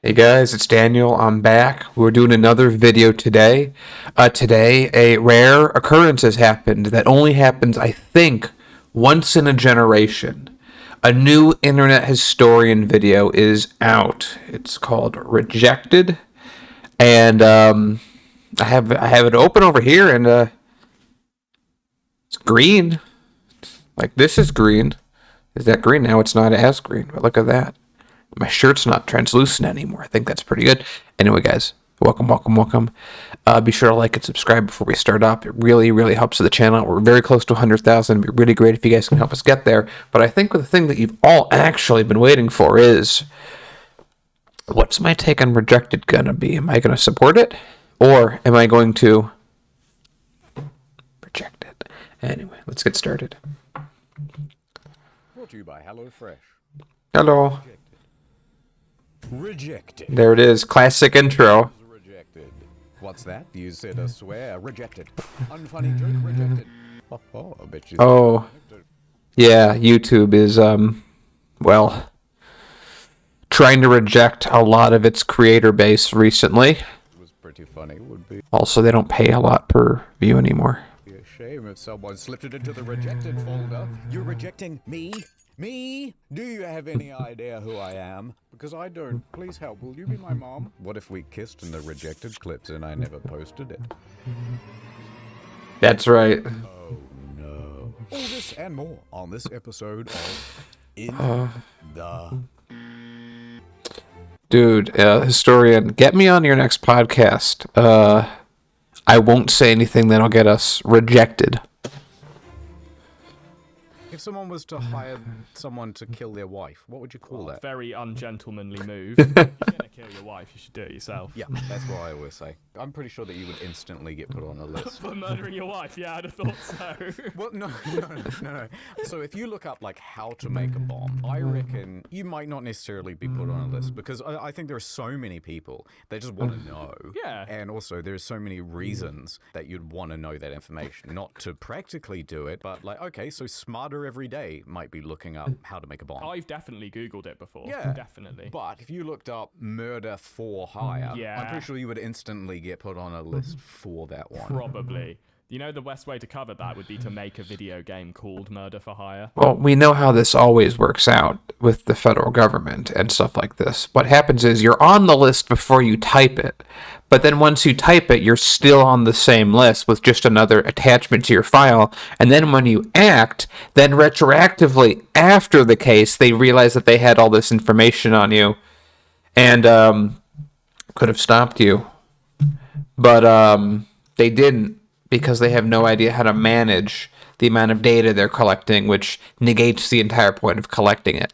Hey guys, it's Daniel. I'm back. We're doing another video today. Today, a rare occurrence has happened that only happens, I think, once in a generation. A new internet historian video is out. It's called Rejected, and I have it open over here, and it's green. Like this is green. Is that green? Now it's not as green, but look at that. My shirt's not translucent anymore. I think that's pretty good. Anyway, guys, welcome. Be sure to like and subscribe before we start up. It really, really helps the channel. We're very close to 100,000. It'd be really great if you guys can help us get there. But I think the thing that you've all actually been waiting for is, what's my take on Rejected gonna be? Am I gonna support it, or am I going to reject it? Anyway, let's get started. Brought to you by HelloFresh. Hello. Rejected. There it is. Classic intro. Rejected. What's that? You said a swear. Rejected. Unfunny joke. Rejected. Oh, I bet you. Oh, yeah. YouTube is well, trying to reject a lot of its creator base recently. It was pretty funny. Would be Also, they don't pay a lot per view anymore. a shame if someone slipped it into the rejected folder. You're rejecting me? Me? Do you have any idea who I am? Because I don't. Please help. Will you be my mom? What if we kissed in the rejected clips and I never posted it? That's right. Oh no. All this and more on this episode of In the... Dude, historian, get me on your next podcast. I won't say anything that'll get us rejected. If someone was to hire someone to kill their wife, what would you call that? Very ungentlemanly move. If you're gonna kill your wife, you should do it yourself. Yeah, that's what I always say. I'm pretty sure that you would instantly get put on a list. For murdering your wife, yeah, I'd have thought so. Well, no. So if you look up, like, how to make a bomb, I reckon you might not necessarily be put on a list, because I think there are so many people that just want to know. Yeah. And also, there's so many reasons that you'd want to know that information. Not to practically do it, but, like, okay, so Smarter Every Day might be looking up how to make a bomb. I've definitely Googled it before. Yeah. Definitely. But if you looked up murder for hire, Yeah. I'm pretty sure you would instantly get put on a list for that one. Probably. You know, the best way to cover that would be to make a video game called Murder for Hire. Well, we know how this always works out with the federal government and stuff like this. What happens is you're on the list before you type it, but then once you type it, you're still on the same list with just another attachment to your file. And then when you act, then retroactively after the case, they realize that they had all this information on you and could have stopped you. But they didn't, because they have no idea how to manage the amount of data they're collecting, which negates the entire point of collecting it.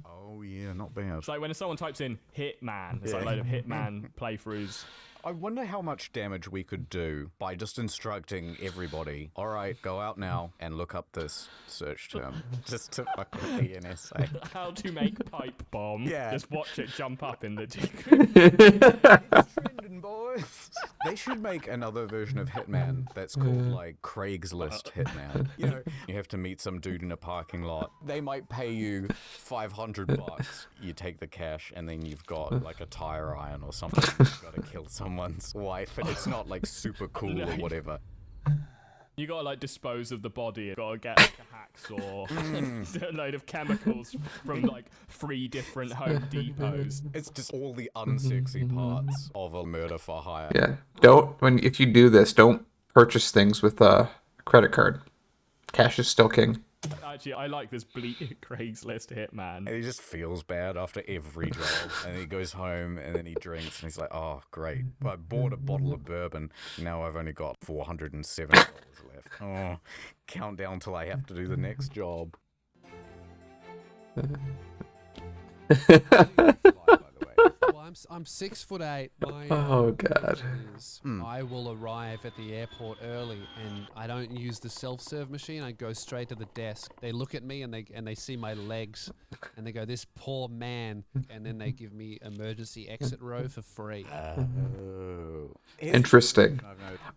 Oh yeah, not bad. It's like when someone types in Hitman, it's like a load of Hitman playthroughs. I wonder how much damage we could do by just instructing everybody, all right, go out now and look up this search term. Just to fuck with the NSA. How to make pipe bomb. Yeah. Just watch it jump up in the... It's trending, boys. They should make another version of Hitman that's called, like, Craigslist Hitman. You know, you have to meet some dude in a parking lot. They might pay you $500. You take the cash, and then you've got, like, a tire iron or something. You've got to kill someone's wife, and it's not, like, super cool or whatever. You gotta, like, dispose of the body. You gotta get, like, a hacksaw, a load of chemicals from, like, 3 different Home Depots. It's just all the unsexy parts of a murder for hire. Yeah. If you do this, don't purchase things with a credit card. Cash is still king. Actually, I like this bleak Craigslist Hitman. And he just feels bad after every job. And he goes home and then he drinks and he's like, oh, great. I bought a bottle of bourbon. Now I've only got $407 left. Oh, countdown till I have to do the next job. Well, I'm 6'8". My Oh, God. is I will arrive at the airport early, and I don't use the self-serve machine. I go straight to the desk. They look at me and they see my legs, and they go, "This poor man," and then they give me emergency exit row for free. Interesting.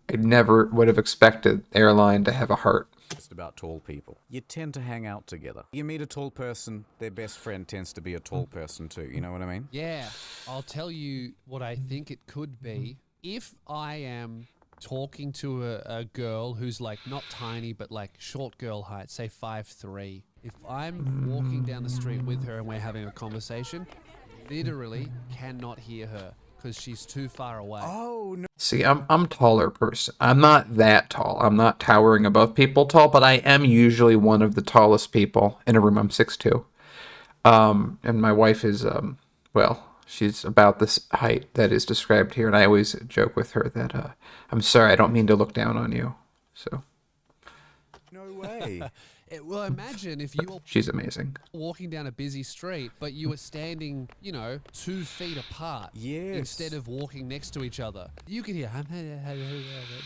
I never would have expected airline to have a heart. just about tall people. You tend to hang out together. You meet a tall person, their best friend tends to be a tall person too. You know what I mean? Yeah, I'll tell you what I think it could be. If I am talking to a girl who's like not tiny, but like short girl height, say 5'3", if I'm walking down the street with her and we're having a conversation, literally cannot hear her because she's too far away. Oh, no. See, I'm taller person. I'm not that tall. I'm not towering above people tall, but I am usually one of the tallest people in a room. I'm 6'2". And my wife is well, she's about this height that is described here, and I always joke with her that I'm sorry, I don't mean to look down on you. So No way. Well, imagine if you were she's amazing. walking down a busy street, but you were standing, 2 feet apart. Yes. Instead of walking next to each other. You could hear,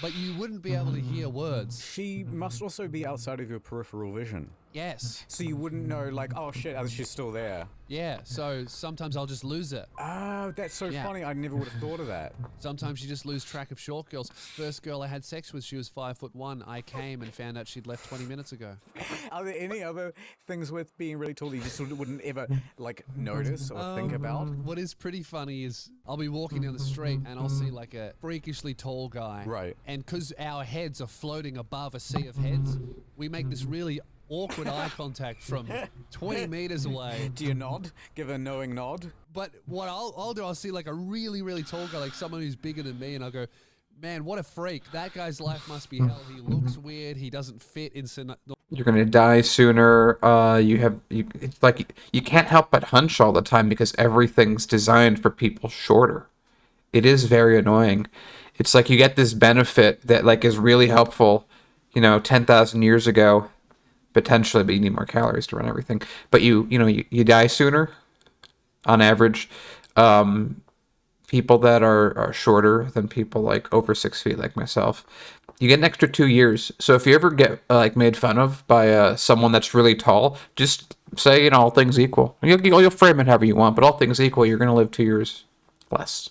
but you wouldn't be able to hear words. She must also be outside of your peripheral vision. Yes. So you wouldn't know, like, oh shit, she's still there. Yeah, so sometimes I'll just lose it. Oh, that's so Yeah. funny. I never would have thought of that. Sometimes you just lose track of short girls. First girl I had sex with, she was 5'1". I came and found out she'd left 20 minutes ago. Are there any other things with being really tall that you just sort of wouldn't ever, like, notice or think about? What is pretty funny is I'll be walking down the street and I'll see like a freakishly tall guy. Right. And because our heads are floating above a sea of heads, we make this really awkward eye contact from 20 meters away. Do you nod? Give a knowing nod? But what I'll do, I'll see like a really, really tall guy, like someone who's bigger than me, and I'll go, man, what a freak. That guy's life must be hell. He looks weird. He doesn't fit into... You're gonna die sooner. It's like you can't help but hunch all the time because everything's designed for people shorter. It is very annoying. It's like you get this benefit that like is really helpful, 10,000 years ago, potentially, but you need more calories to run everything. But you die sooner, on average. People that are shorter than people like over 6 feet, like myself, you get an extra 2 years. So if you ever get like made fun of by someone that's really tall, just say, all things equal. You'll frame it however you want, but all things equal, you're gonna live 2 years less.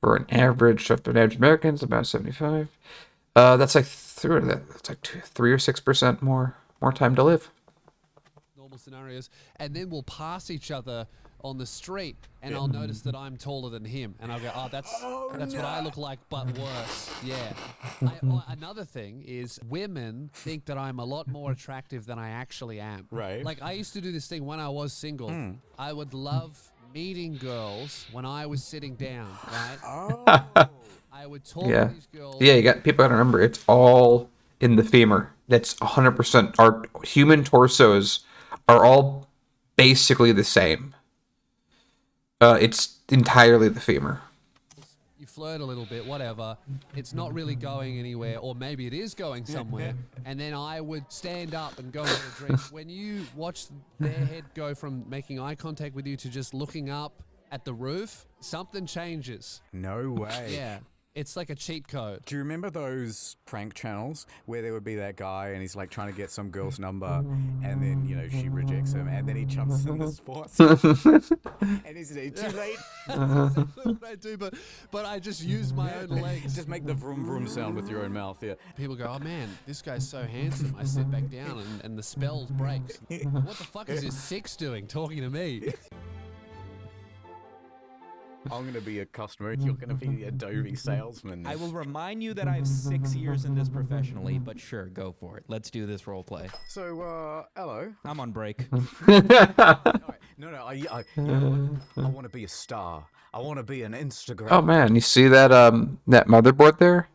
For an average Americans, about 75. That's like 3 or 6% more time to live. normal scenarios, and then we'll pass each other on the street, and I'll notice that I'm taller than him, and I'll go, oh, that's what I look like, but worse. Yeah. Another thing is women think that I'm a lot more attractive than I actually am. Right. Like, I used to do this thing when I was single. I would love meeting girls when I was sitting down, right? Oh. I would talk Yeah. to these girls. Yeah, you got people gotta remember it's all in the femur. That's 100%. Our human torsos are all basically the same. It's entirely the femur. You flirt a little bit, whatever. It's not really going anywhere, or maybe it is going somewhere. And then I would stand up and go get a drink. When you watch their head go from making eye contact with you to just looking up at the roof, something changes. No way. Yeah. It's like a cheat code. Do you remember those prank channels where there would be that guy and he's like trying to get some girl's number and then, you know, she rejects him and then he jumps in the sports and he's too late? That's what I do, but I just use my own legs. Just make the vroom vroom sound with your own mouth, yeah. People go, oh man, this guy's so handsome. I sit back down and the spell breaks. What the fuck is this six doing talking to me? I'm going to be a customer and you're going to be the Adobe salesman. I will remind you that I have 6 years in this professionally, but sure, go for it. Let's do this role play. So, hello. I'm on break. Alright, no, I want to be a star. I want to be an Instagram. Oh man, you see that that motherboard there?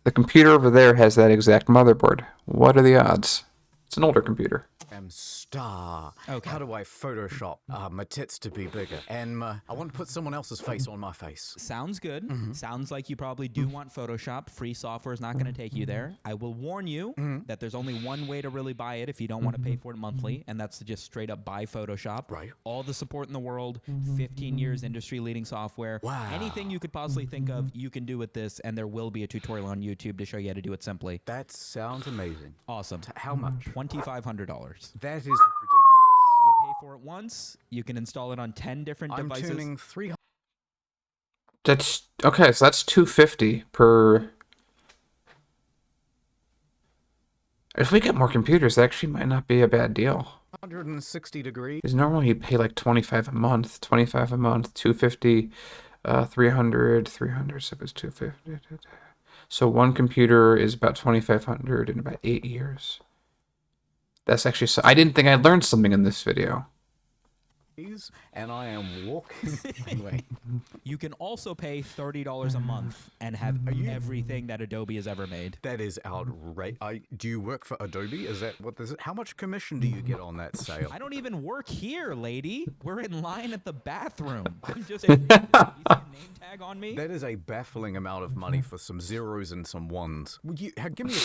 The computer over there has that exact motherboard. What are the odds? It's an older computer. Star. Okay. How do I Photoshop my tits to be bigger? And I want to put someone else's face on my face. Sounds good. Sounds like you probably do want Photoshop. Free software is not going to take you there. I will warn you that there's only one way to really buy it if you don't want to pay for it monthly, and that's to just straight up buy Photoshop. Right. All the support in the world, 15 years industry-leading software. Wow. Anything you could possibly think of, you can do with this, and there will be a tutorial on YouTube to show you how to do it simply. That sounds amazing. Awesome. How much? $2,500. That is ridiculous. You pay for it once. You can install it on 10 different I'm devices. tuning 300. That's okay, so that's $250 per If we get more computers, that actually might not be a bad deal. 160 degrees. Because normally you pay like 25 a month, 250, 300, so if it's 250. So one computer is about 2,500 in about 8 years. That's actually so. I didn't think I'd learned something in this video. And I am walking away. You can also pay $30 a month and have everything that Adobe has ever made. That is outrageous. Do you work for Adobe? Is that what this is? How much commission do you get on that sale? I don't even work here, lady. We're in line at the bathroom. I'm just you see a name tag on me? That is a baffling amount of money for some zeros and some ones. Give me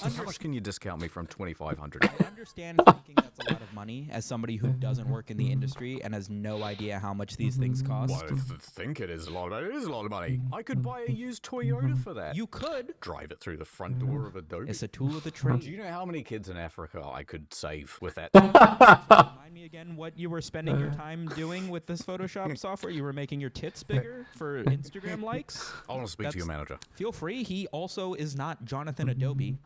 how much can you discount me from 2,500? I understand thinking that's a lot of money as somebody who doesn't work in the industry and has no idea how much these things cost. Well, I think it is a lot of money. It is a lot of money. I could buy a used Toyota for that. You could. Drive it through the front door of Adobe. It's a tool of the trade. Do you know how many kids in Africa I could save with that? Remind me again what you were spending your time doing with this Photoshop software. You were making your tits bigger for Instagram likes. I want to speak to your manager. Feel free. He also is not Jonathan Adobe.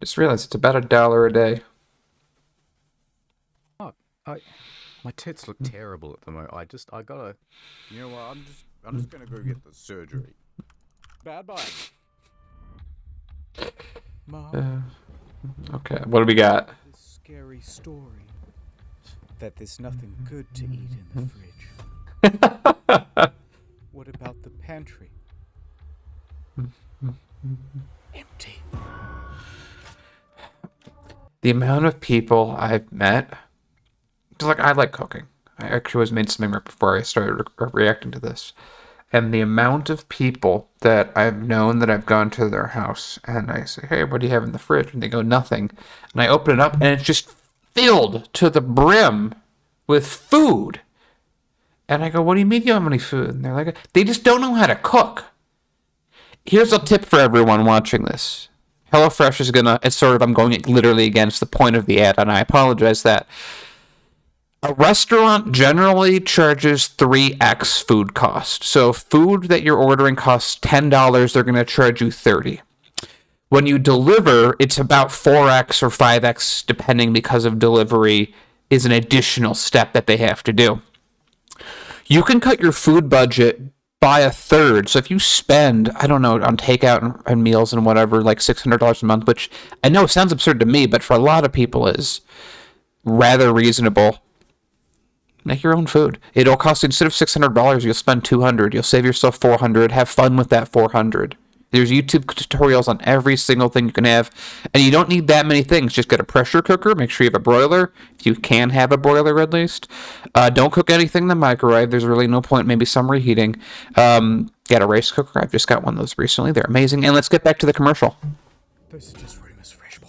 Just realized it's about $1 a day. My tits look terrible at the moment. I gotta, you know what? I'm just gonna go get the surgery. Bad bye. Mom, Okay, what do we got? this scary story that there's nothing good to eat in the fridge. What about the pantry? Empty. The amount of people I've met, like I like cooking. I actually was made something right before I started reacting to this. And the amount of people that I've known that I've gone to their house and I say, hey, what do you have in the fridge? And they go, nothing. And I open it up and it's just filled to the brim with food. And I go, what do you mean you don't have any food? And they're like, they just don't know how to cook. Here's a tip for everyone watching this. HelloFresh is gonna, it's sort of, I'm going literally against the point of the ad, and I apologize that. A restaurant generally charges 3x food cost. So food that you're ordering costs $10, they're going to charge you $30. When you deliver, it's about 4x or 5x, depending, because of delivery is an additional step that they have to do. You can cut your food budget by a third. So if you spend, I don't know, on takeout and meals and whatever, like $600 a month, which I know sounds absurd to me, but for a lot of people is rather reasonable. Make your own food. It'll cost you, instead of $600, you'll spend $200. You'll save yourself $400. Have fun with that $400. There's YouTube tutorials on every single thing you can have, and you don't need that many things. Just get a pressure cooker. Make sure you have a broiler, if you can have a broiler at least. Don't cook anything in the microwave. There's really no point. Maybe some reheating. Get a rice cooker. I've just got one of those recently. They're amazing. And let's get back to the commercial. Those are just rumors, fresh boy.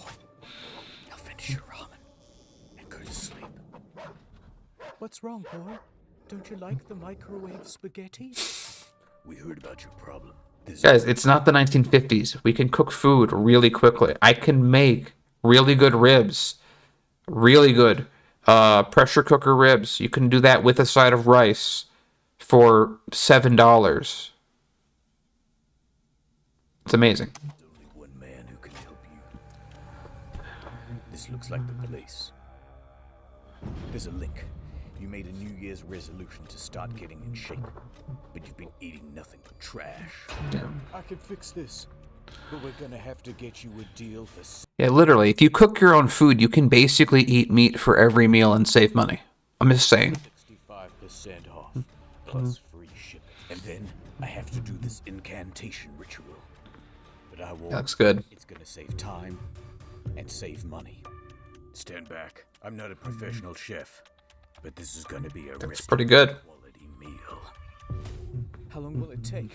Now finish your ramen and go to sleep. What's wrong, boy? Don't you like the microwave spaghetti? We heard about your problem. Guys, it's not the 1950s. We can cook food really quickly. I can make really good ribs. Really good pressure cooker ribs. You can do that with a side of rice for $7. It's amazing. There's only one man who can help you. This looks like the place. There's a link. You made a New Year's resolution to start getting in shape, but you've been eating nothing but trash. I can fix this, but we're gonna have to get you a deal for... Yeah, literally, if you cook your own food, you can basically eat meat for every meal and save money. I'm just saying. 65% off, plus free shipping. And then I have to do this incantation ritual. But I won't. That looks good. It's gonna save time and save money. Stand back. I'm not a professional chef, but this is gonna be a That's pretty good. quality meal. How long will it take?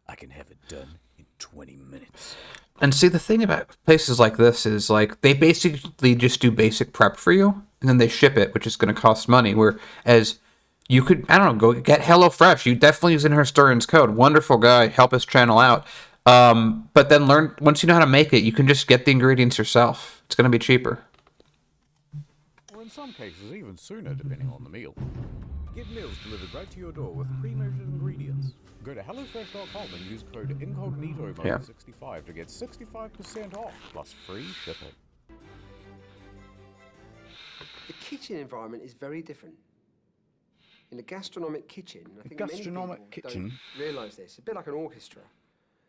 I can have it done in 20 minutes. And see, the thing about places like this is, like, they basically just do basic prep for you, and then they ship it, which is going to cost money. Whereas you could, I don't know, go get HelloFresh. You definitely use in Historian's code. Wonderful guy, help his channel out. But then learn, once you know how to make it, you can just get the ingredients yourself. It's going to be cheaper. Or in some cases, even sooner, depending on the meal. Get meals delivered right to your door with pre-measured ingredients. Go to HelloFresh.com and use code Incognito65 to get 65% off plus free shipping. The kitchen environment is very different. In a gastronomic kitchen, I think many people don't realise this. A bit like an orchestra.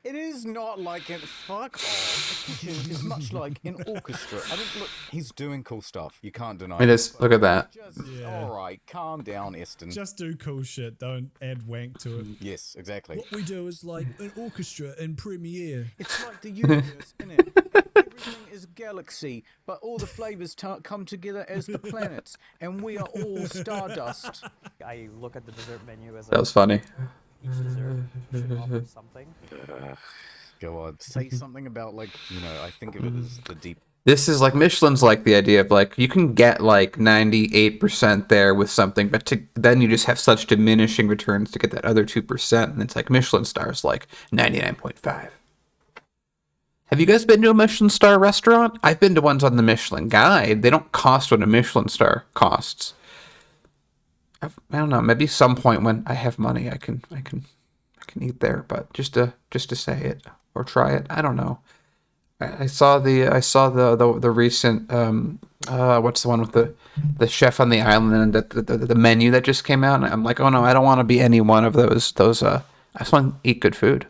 It is not like it. Fuck off. The kitchen is much like an orchestra. I don't look. He's doing cool stuff. You can't deny It is. Look at that. All right, calm down, Eston. Just do cool shit. Don't add wank to it. Yes, exactly. What we do is like an orchestra in Premiere. It's like the universe, isn't it? Everything is a galaxy, but all the flavors come together as the planets, and we are all stardust. I look at the dessert menu as That was funny. each dessert should offer something. Go on, say something about like I think of it as the deep. This is like Michelin's like the idea of like you can get like 98% there with something, but then you just have such diminishing returns to get that other 2%, and it's like Michelin stars like 99.5. Have you guys been to a Michelin star restaurant? I've been to ones on the Michelin Guide. They don't cost what a Michelin star costs. I don't know. Maybe some point when I have money, I can eat there. But just to say it or try it, I don't know. I saw the recent what's the one with the chef on the island and the menu that just came out. And I'm like, oh no, I don't want to be any one of those. I just want to eat good food.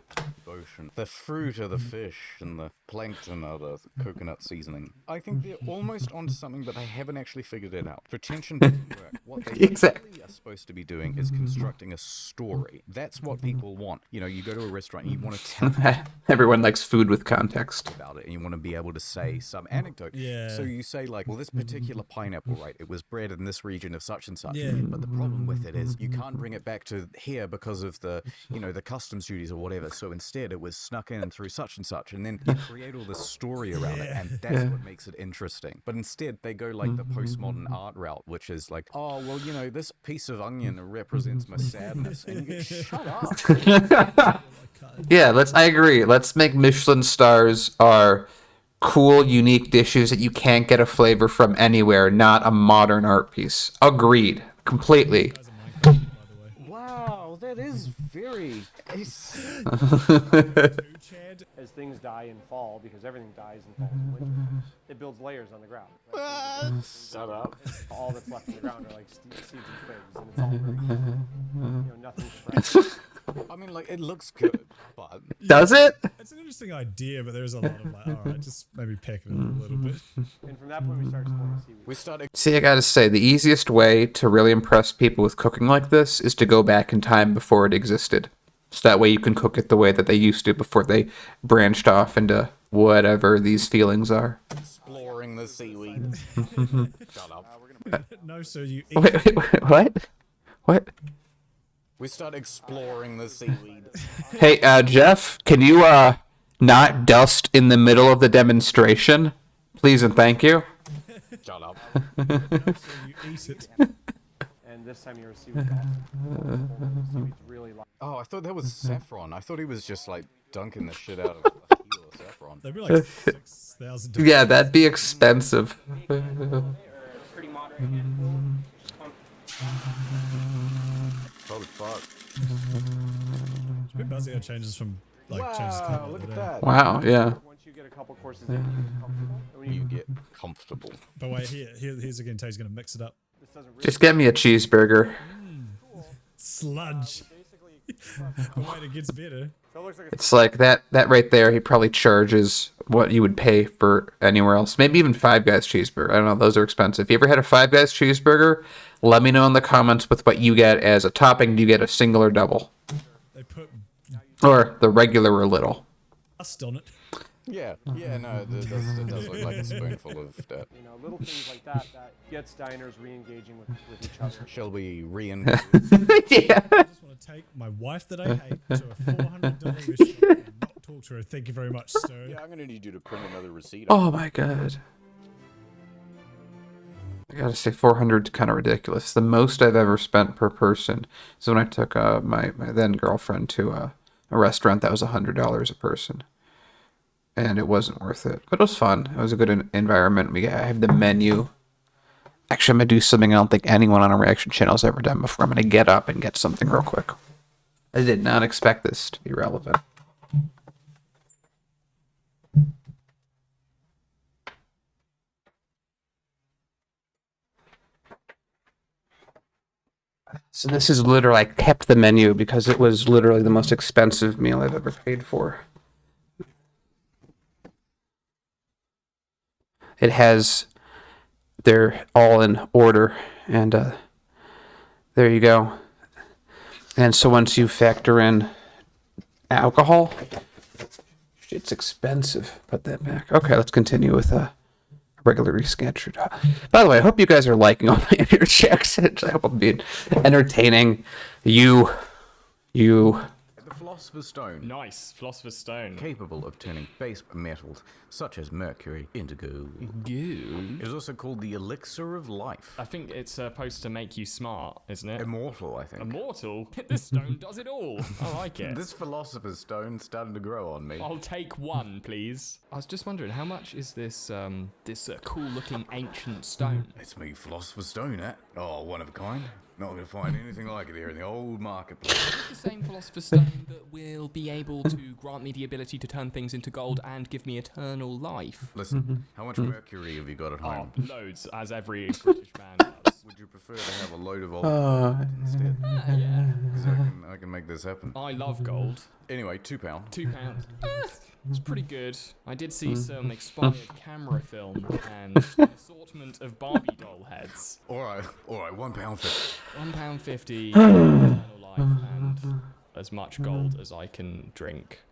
The fruit of the fish and the plankton of the coconut seasoning. I think they're almost onto something, but they haven't actually figured it out. Pretension doesn't work. What they Exactly. are supposed to be doing is constructing a story. That's what people want. You go to a restaurant and you want to tell Everyone likes food with context. about it, and you want to be able to say some anecdote. Yeah. So you say like, well, this particular pineapple, right? It was bred in this region of such and such. Yeah. But the problem with it is you can't bring it back to here because of the, the customs duties or whatever. So instead, it was snuck in through such and such, and then you create all this story around it, and that's what makes it interesting. But instead, they go like the postmodern art route, which is like, oh, well, this piece of onion represents my sadness, and you get shut up. Yeah, I agree. Let's make Michelin stars are cool, unique dishes that you can't get a flavor from anywhere, not a modern art piece. Agreed. Completely. Wow, that is very. As things die in fall, because everything dies in fall and winter, it builds layers on the ground. Right? Shut up. All that's left on the ground are like seeds and twigs, and it's all very, nothing's fresh. I mean, like, it looks good, but... Does it? It's an interesting idea, but there's a lot of like, all right, just maybe pack it in a little bit. And from that point, we start exploring seaweed. We started... See, I gotta say, the easiest way to really impress people with cooking like this is to go back in time before it existed. So that way you can cook it the way that they used to before they branched off into whatever these feelings are. Exploring the seaweed. Shut up. No, so you eat Wait, what? What? We start exploring the seaweed. Hey, Jeff, can you, not dust in the middle of the demonstration? Please and thank you. Shut up. so you eat it. And this time you're a seaweed dolphin. Seaweed's really light. Oh, I thought that was saffron. I thought he was just, like, dunking the shit out of a kilo of saffron. They'd be like $6,000. Yeah, that'd be expensive. Pretty moderate. Holy fuck. It's a bit buzzing how it changes from changes Wow, colour look to at day. that. Wow, yeah. Once you get a couple courses in, you get comfortable. And when You get comfortable. But wait, here's again. Tay's gonna mix it up. this doesn't really Just get me a cheeseburger. Sludge. But wait, it gets better. so it looks like It's like that right there, he probably charges what you would pay for anywhere else. Maybe even Five Guys cheeseburger. I don't know, those are expensive. If you ever had a Five Guys cheeseburger, let me know in the comments with what you get as a topping. Do you get a single or double? They put Or the regular or little? dust on it. Yeah, no, it does look like a spoonful of dirt. little things like that gets diners re-engaging with each other. Shall we re-in? Yeah. I just want to take my wife that I hate to a $400 restaurant and not talk to her. Thank you very much, sir. Yeah, I'm gonna need you to print another receipt. Oh my god. I gotta say, 400 is kind of ridiculous. The most I've ever spent per person is when I took my then girlfriend to a restaurant that was $100 a person. And it wasn't worth it. But it was fun. It was a good environment. I have the menu. Actually, I'm going to do something I don't think anyone on a reaction channel has ever done before. I'm going to get up and get something real quick. I did not expect this to be relevant. So this is literally, I kept the menu because it was literally the most expensive meal I've ever paid for. It has, they're all in order, and there you go. And so once you factor in alcohol, it's expensive. Put that back. Okay, let's continue with regularly scheduled. By the way, I hope you guys are liking all my Irish accents. I hope I'm being entertaining. You. The Philosopher's Stone. Nice. Philosopher's Stone. Capable of turning base metals such as mercury into gold. Goo. It is also called the elixir of life. I think it's supposed to make you smart, isn't it? Immortal, I think. Immortal? This stone does it all. I like it. This Philosopher's Stone starting to grow on me. I'll take one, please. I was just wondering, how much is this cool-looking ancient stone? It's me, Philosopher's Stone, eh? Oh, one of a kind. Not going to find anything like it here in the old marketplace. It's the same Philosopher's Stone that will be able to grant me the ability to turn things into gold and give me eternal life. Listen, how much mercury have you got at home? Oh, loads, as every British man does. Would you prefer to have a load of old instead? Yeah. Because I can make this happen. I love gold. Anyway, £2. £2. It's pretty good. I did see some expired camera film and an assortment of Barbie doll heads. Alright, £1.50. £1.50, eternal life, and as much gold as I can drink.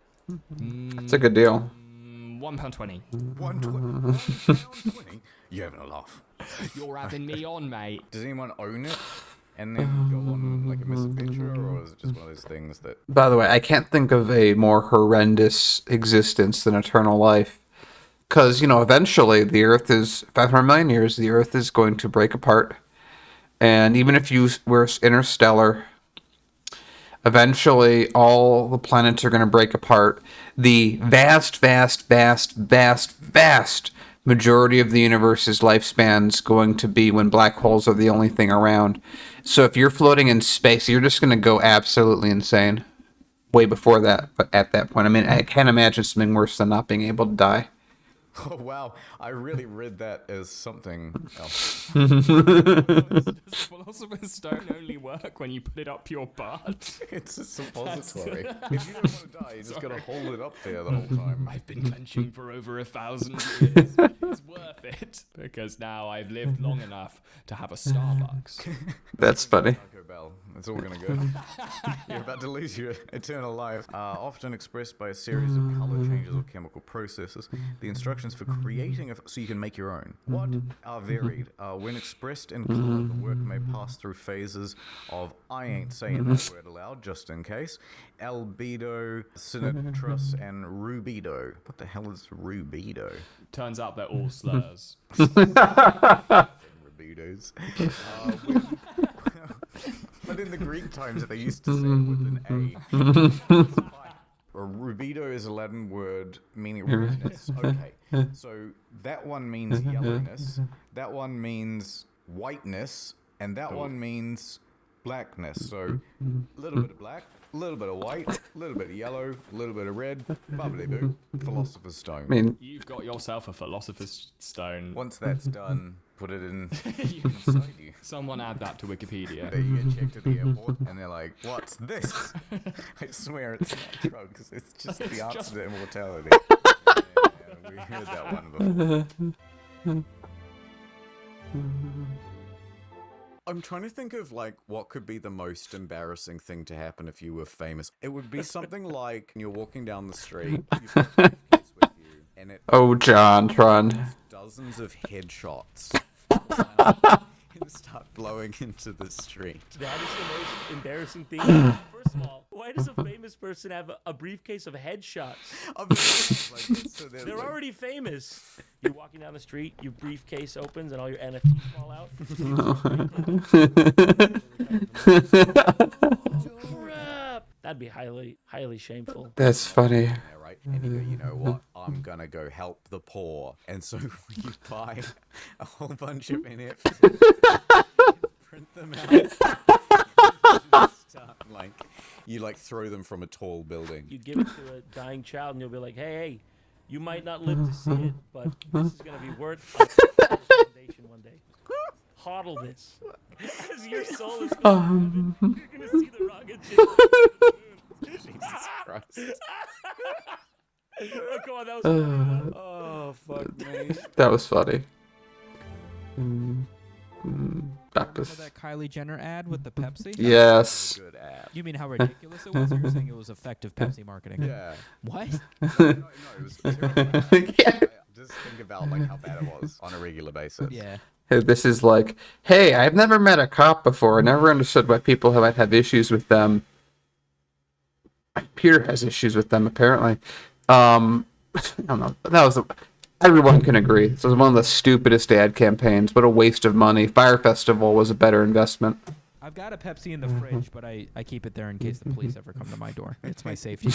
It's a good deal. £1.20. £1.20? You're having a laugh. You're having me on, mate. Does anyone own it and then go on like a misadventure, or is it just one of those things that... By the way, I can't think of a more horrendous existence than eternal life. Because, eventually the Earth is, 500 million years, the Earth is going to break apart. And even if you were interstellar, eventually all the planets are going to break apart. The vast majority of the universe's lifespan's going to be when black holes are the only thing around. So if you're floating in space, you're just going to go absolutely insane. Way before that, but at that point. I mean, I can't imagine something worse than not being able to die. Oh, wow. I really read that as something else. Does Philosopher's Stone only work when you put it up your butt? It's a suppository. If you don't want to die, you just got to hold it up there the whole time. I've been clenching for over 1,000 years. It's worth it. Because now I've lived long enough to have a Starbucks. That's funny. Taco Bell. That's all we're going to go. You're about to lose your eternal life. Often expressed by a series of color changes or chemical processes. The instructions for creating so you can make your own. What are varied? When expressed in color, the work may pass through phases of, I ain't saying that word aloud, just in case, albedo, sinitrus, and rubido. What the hell is rubido? Turns out they're all slurs. Rubidos. But in the Greek times, they used to say it with an A. Rubido is a Latin word meaning redness. Okay, so that one means yellowness, that one means whiteness, and that one means blackness. So a little bit of black, a little bit of white, a little bit of yellow, a little bit of red, bubbly boo, Philosopher's Stone. I mean, You've got yourself a Philosopher's Stone. Once that's done, put it in inside you. Someone add that to Wikipedia. Then you get checked at the airport, and they're like, "What's this?" I swear it's not drugs. It's just the answer to immortality. Yeah, we heard that one before. I'm trying to think of what could be the most embarrassing thing to happen if you were famous. It would be something like you're walking down the street, you've got a briefcase with you, and it Tron. dozens of headshots and start blowing into the street. That is the most embarrassing thing. First of all, why does a famous person have a briefcase of headshots? They're already famous. You're walking down the street, your briefcase opens, and all your NFTs fall out. That'd be highly shameful. That's funny. Yeah, right. And you go, you know what? I'm gonna go help the poor. And so you buy a whole bunch of NFTs, print them out, and just start You like throw them from a tall building. You give it to a dying child, and you'll be like, "Hey, you might not live to see it, but this is gonna be worth a foundation one day. Hodl this. As your soul is going to heaven, you're gonna see the rocket ship. Jesus Christ. Oh, come on, that was funny. Oh, fuck me. That was funny. Remember that Kylie Jenner ad with the Pepsi? Yes. Good ad. You mean how ridiculous it was? You're saying it was effective Pepsi marketing? Yeah. What? No, it was terrible. Yeah. Just think about like how bad it was on a regular basis. Yeah. This is like, hey, I've never met a cop before. I never understood why people might have issues with them. Peter has issues with them, apparently. I don't know. Everyone can agree. This was one of the stupidest ad campaigns. What a waste of money. Fire Festival was a better investment. I've got a Pepsi in the fridge, but I keep it there in case the police ever come to my door. It's my safety.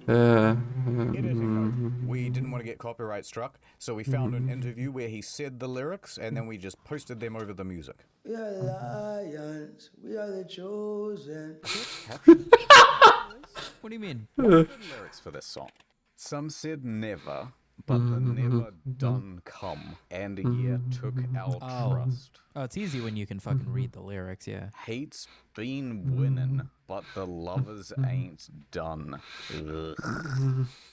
Editing note. We didn't want to get copyright struck, so we found an interview where he said the lyrics, and then we just posted them over the music. We are lions. We are the chosen. What do you mean? What are the lyrics for this song? Some said never, but the never done come, and a year took our trust. Oh, it's easy when you can fucking read the lyrics, yeah. Hate's been winning, but the lovers ain't done. Ugh.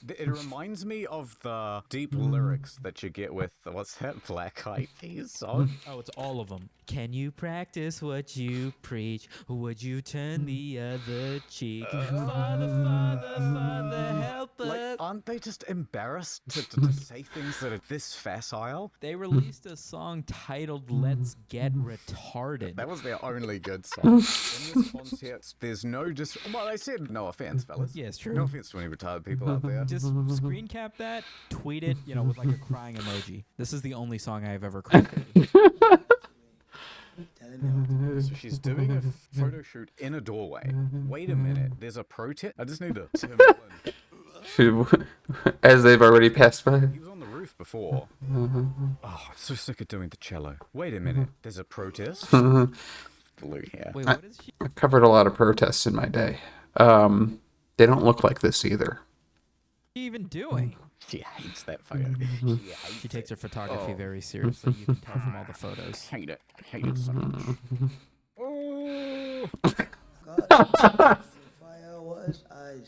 It reminds me of the deep lyrics that you get with, what's that, Black Eyed Peas song? Oh, it's all of them. Can you practice what you preach? Would you turn the other cheek? Father, Father, Father, help us. Like, aren't they just embarrassed to say things that are this facile? They released a song titled Let's Get Retarded. That was their only good song. In this context, there's no well, I said no offense, fellas. Yeah, it's true. No offense to any retarded people out there. Just screen cap that, tweet it, with like a crying emoji. This is the only song I have ever created. So she's doing a photo shoot in a doorway. Wait a minute, there's a protest? I just need to... As they've already passed by. He was on the roof before. Oh, I'm so sick of doing the cello. Wait a minute, there's a protest? Blue hair. Wait, what is she? I've covered a lot of protests in my day. They don't look like this either. Even doing? She hates that photo. She takes her photography very seriously. You can tell from all the photos. I hate it. I hate it so much. Oh.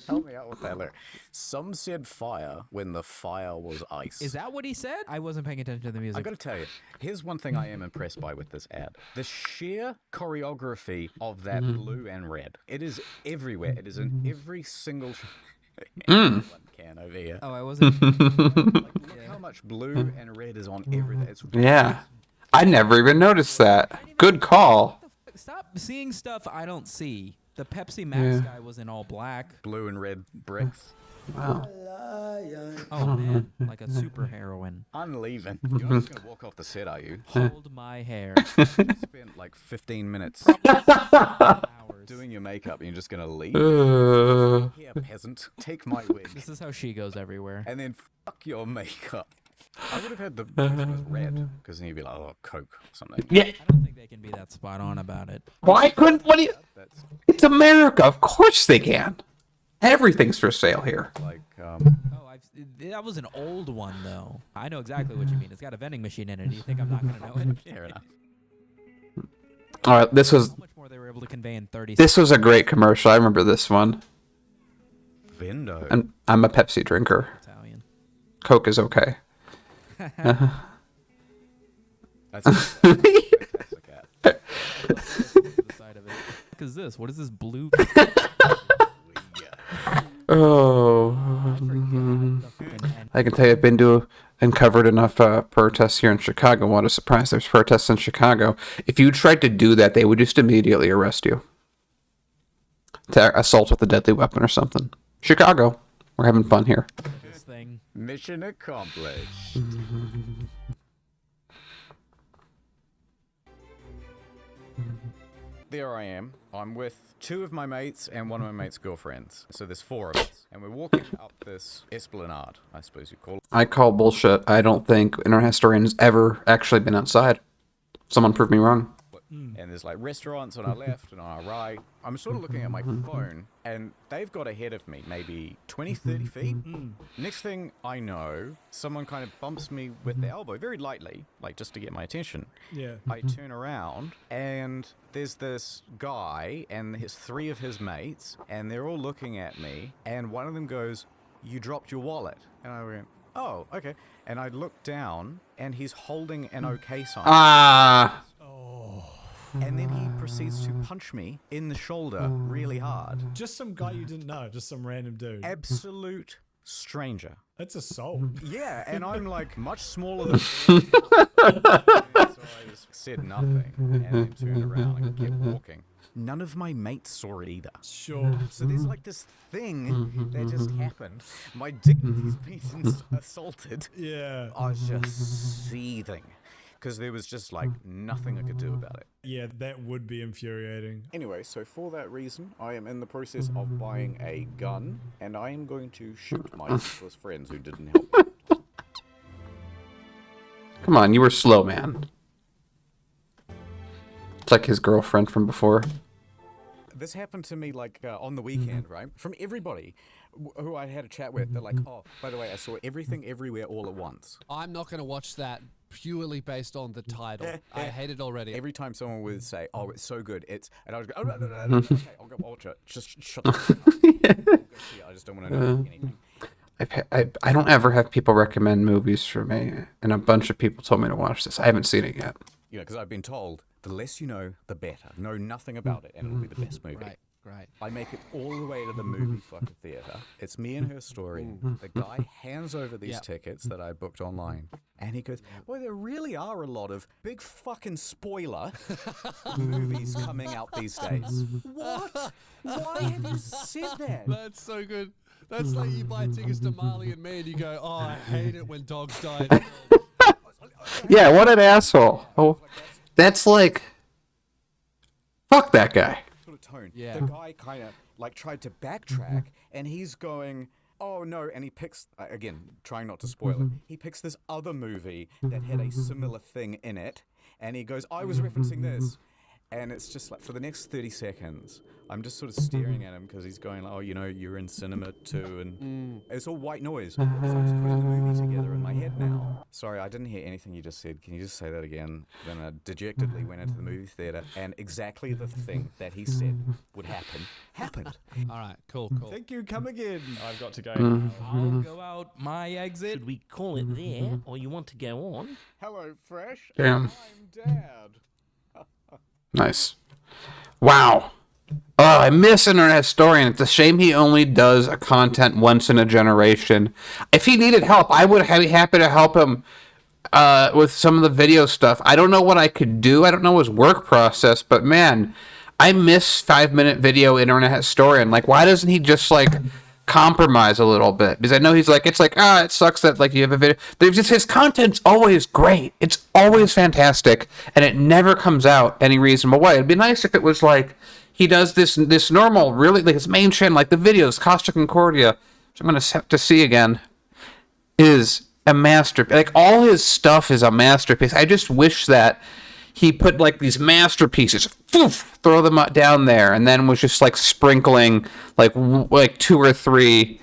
Help me out with that lyric. Some said fire when the fire was ice. Is that what he said? I wasn't paying attention to the music. I gotta tell you, here's one thing I am impressed by with this ad. The sheer choreography of that blue and red. It is everywhere. It is in every single... One can over here. Oh, I wasn't... Look how much blue and red is on everything. It's Yeah. I never even noticed that. Good call. Stop seeing stuff I don't see. The Pepsi Max guy was in all black. blue and red bricks. Wow. Oh, man. Like a super heroine. I'm leaving. You're not just gonna walk off the set, are you? Hold my hair. You spent like 15 minutes Hours. doing your makeup and you're just gonna leave? Here, peasant, take my wig. This is how she goes everywhere. And then fuck your makeup. I would have had the picture was red, because then you'd be like, oh, Coke or something. Yeah. I don't think they can be that spot on about it. Why couldn't? What do you? That's It's America. Of course they can. Everything's for sale here. like, Oh, that was an old one, though. I know exactly what you mean. It's got a vending machine in it. Do you think I'm not going to know it? fair enough. All right, this was How much more they were able to convey in 30 this was a great commercial. I remember this one. Vendo. And I'm a Pepsi drinker. Italian. Coke is okay. That's a fantastic ad. The side of it. What is this? What is this blue? Oh, I can tell you, I've been to and covered enough protests here in Chicago. What a surprise! There's protests in Chicago. If you tried to do that, they would just immediately arrest you. To assault with a deadly weapon or something. Chicago, we're having fun here. This thing. Mission accomplished. There I am. I'm with two of my mates and one of my mates' girlfriends. So there's four of us. And we're walking up this esplanade, I suppose you call it. I call bullshit. I don't think internet historian has ever actually been outside. Someone prove me wrong. And and there's like restaurants on our left and on our right. I'm sort of looking at my phone, and they've got ahead of me maybe 20, 30 feet. Next thing I know, someone kind of bumps me with the elbow very lightly, like just to get my attention. Yeah. I turn around, and there's this guy and his 3 of his mates, and they're all looking at me, and one of them goes, "You dropped your wallet." And I went, "Oh, okay." And I look down, and he's holding an OK sign. Ah. And then he proceeds to punch me in the shoulder really hard. Just some guy you didn't know, just some random dude. Absolute stranger. That's assault. Yeah, and I'm like much smaller than him. So I just said nothing and then turned around and kept walking. None of my mates saw it either. Sure. So there's like this thing that just happened. My dignity's been assaulted. Yeah. I was just seething. Because there was just like nothing I could do about it. Yeah, that would be infuriating. Anyway, so for that reason, I am in the process of buying a gun, and I am going to shoot my useless friends who didn't help me. Come on, you were slow, man. It's like his girlfriend from before. This happened to me like on the weekend, right? From everybody who I had a chat with, they're like, "Oh, by the way, I saw Everything Everywhere All at Once." I'm not going to watch that purely based on the title. I hate it already. Every time someone would say, "Oh, it's so good," and I would go, "Oh, no, okay, I'll go watch it." Just shut the fuck up. I'll go see it. I just don't want to know anything. I don't ever have people recommend movies for me, and a bunch of people told me to watch this. I haven't seen it yet. You know, because I've been told the less you know, the better. Know nothing about it, and it'll be the best movie. Right, great. I make it all the way to the movie fucking theater. It's me and her story. The guy hands over these tickets that I booked online, and he goes, "Boy, there really are a lot of big fucking spoiler movies coming out these days." What? Why have you said that? That's so good. That's like you buy tickets to Marley and Me and you go, "Oh, I hate it when dogs die." Yeah, what an asshole. Oh, that's like... Fuck that guy. Sort of tone. Yeah. The guy kind of like tried to backtrack, and he's going, "Oh no," and he picks, again, trying not to spoil it, he picks this other movie that had a similar thing in it, and he goes, "I was referencing this." And it's just like, for the next 30 seconds, I'm just sort of staring at him because he's going, "Oh, you know, you're in cinema too," and it's all white noise. So I'm just putting the movie together in my head now. Sorry, I didn't hear anything you just said. Can you just say that again? Then I dejectedly went into the movie theater, and exactly the thing that he said would happen, happened. All right, cool. Thank you, come again. I've got to go. I'll go out my exit. Should we call it there, or you want to go on? Hello, Fresh. Damn. I'm Dad. Nice. Wow. Oh, I miss Internet Historian. It's a shame he only does a content once in a generation. If he needed help, I would be happy to help him with some of the video stuff. I don't know what I could do. I don't know his work process, but man, I miss 5-minute video Internet Historian. Like, why doesn't he just like compromise a little bit? Because I know he's like, it's like, it sucks that like you have a video. There's just, his content's always great. It's always fantastic, and it never comes out any reasonable way. It'd be nice if it was like he does this normal, really, like his main channel, like the videos, Costa Concordia, which I'm gonna have to see again, is a masterpiece. Like, all his stuff is a masterpiece. I just wish that he put like these masterpieces, throw them down there, and then was just like sprinkling like 2 or 3,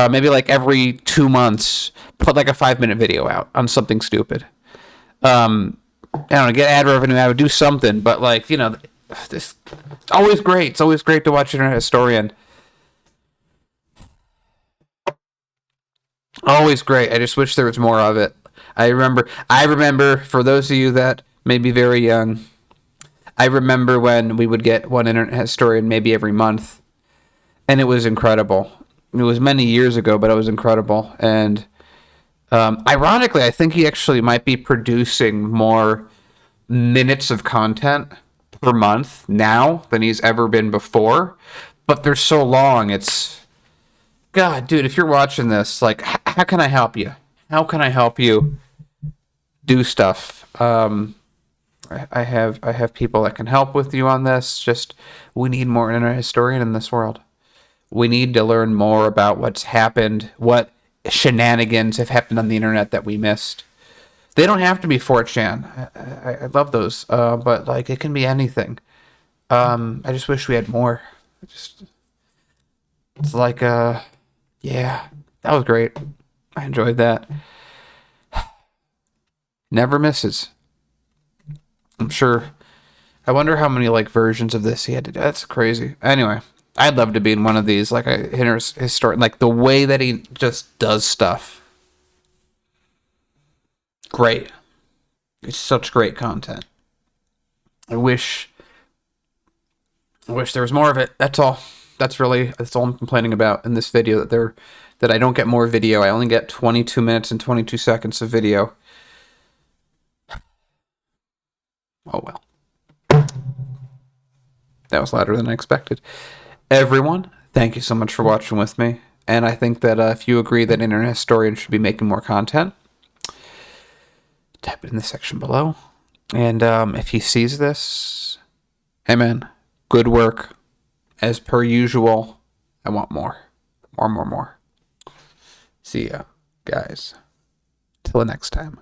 maybe like every 2 months, put like a 5-minute video out on something stupid. I don't know, get ad revenue out, do something, but like, you know, this, it's always great. It's always great to watch Internet Historian. Always great. I just wish there was more of it. I remember for those of you that may be very young, I remember when we would get one Internet Historian maybe every month, and it was incredible. It was many years ago, but it was incredible. And ironically, I think he actually might be producing more minutes of content per month now than he's ever been before. But they're so long. It's, God, dude, if you're watching this, like, how can I help you? How can I help you do stuff? I have people that can help with you on this. Just, we need more Internet Historian in this world. We need to learn more about what's happened, what shenanigans have happened on the internet that we missed. They don't have to be 4chan. I love those, but like it can be anything. I just wish we had more. It's like yeah, that was great. I enjoyed that. Never misses. I'm sure. I wonder how many like versions of this he had to do. That's crazy. Anyway, I'd love to be in one of these, like a historian, like the way that he just does stuff. Great. It's such great content. I wish there was more of it. That's all. That's all I'm complaining about in this video, that I don't get more video. I only get 22 minutes and 22 seconds of video. Oh well. That was louder than I expected. Everyone, thank you so much for watching with me. And I think that if you agree that Internet Historians should be making more content, type it in the section below. And if he sees this, hey man, good work. As per usual, I want more. More. See ya, guys. Till the next time.